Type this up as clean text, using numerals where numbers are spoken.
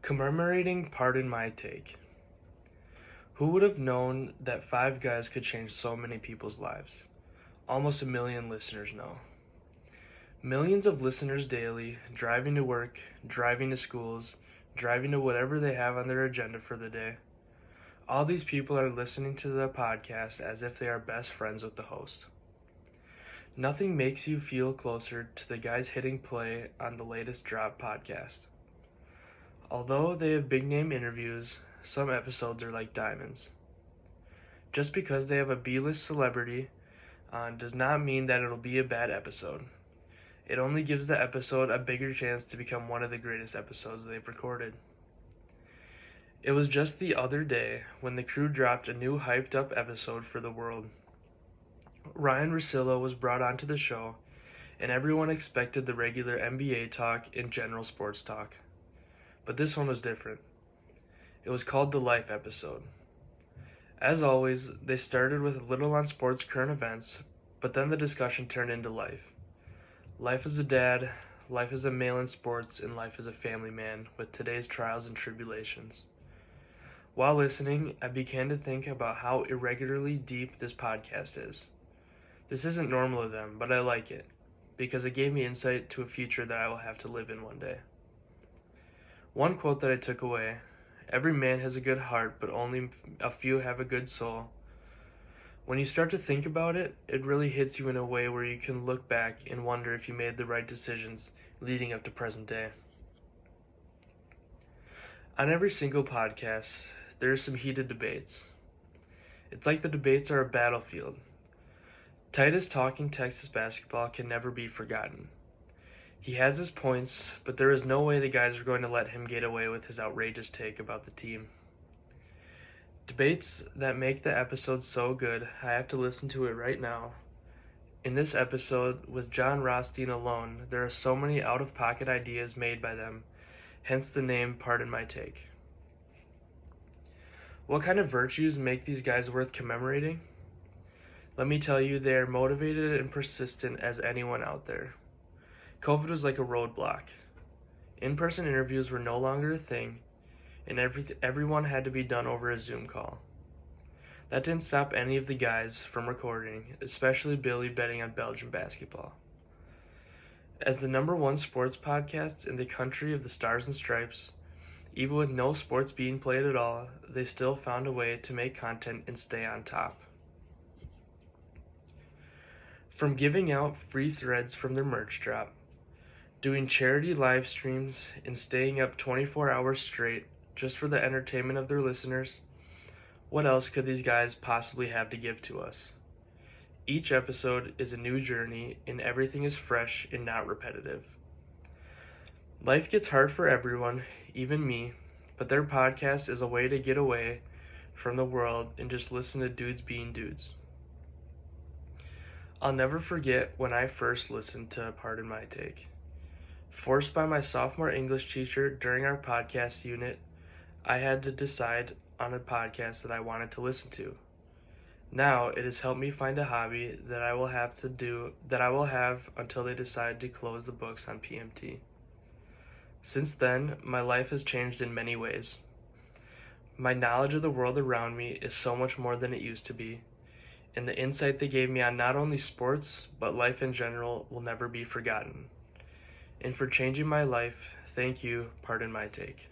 Commemorating Pardon My Take. Who would have known that five guys could change so many people's lives? Almost a million listeners know. Millions of listeners daily, driving to work, driving to schools, driving to whatever they have on their agenda for the day. All these people are listening to the podcast as if they are best friends with the host. Nothing makes you feel closer to the guys hitting play on the latest drop podcast. Although they have big name interviews, some episodes are like diamonds. Just because they have a B-list celebrity on does not mean that it'll be a bad episode. It only gives the episode a bigger chance to become one of the greatest episodes they've recorded. It was just the other day when the crew dropped a new hyped up episode for the world. Ryan Russillo was brought onto the show, and everyone expected the regular NBA talk and general sports talk. But this one was different. It was called the Life episode. As always, they started with a little on sports current events, but then the discussion turned into life. Life as a dad, life as a male in sports, and life as a family man with today's trials and tribulations. While listening, I began to think about how irregularly deep this podcast is. This isn't normal of them, but I like it, because it gave me insight to a future that I will have to live in one day. One quote that I took away: every man has a good heart, but only a few have a good soul. When you start to think about it, it really hits you in a way where you can look back and wonder if you made the right decisions leading up to present day. On every single podcast, there are some heated debates. It's like the debates are a battlefield. Titus talking Texas basketball can never be forgotten. He has his points, but there is no way the guys are going to let him get away with his outrageous take about the team. Debates that make the episode so good, I have to listen to it right now. In this episode, with John Rothstein alone, there are so many out-of-pocket ideas made by them, hence the name Pardon My Take. What kind of virtues make these guys worth commemorating? Let me tell you, they are motivated and persistent as anyone out there. COVID was like a roadblock. In-person interviews were no longer a thing, and everyone had to be done over a Zoom call. That didn't stop any of the guys from recording, especially Billy betting on Belgian basketball. As the #1 sports podcast in the country of the Stars and Stripes, even with no sports being played at all, they still found a way to make content and stay on top. From giving out free threads from their merch drop, doing charity live streams, and staying up 24 hours straight just for the entertainment of their listeners, what else could these guys possibly have to give to us? Each episode is a new journey, and everything is fresh and not repetitive. Life gets hard for everyone, even me, but their podcast is a way to get away from the world and just listen to dudes being dudes. I'll never forget when I first listened to Pardon My Take. Forced by my sophomore English teacher during our podcast unit, I had to decide on a podcast that I wanted to listen to. Now it has helped me find a hobby that I will have until they decide to close the books on PMT. Since then, my life has changed in many ways. My knowledge of the world around me is so much more than it used to be, and the insight they gave me on not only sports, but life in general will never be forgotten. And for changing my life, thank you, Pardon My Take.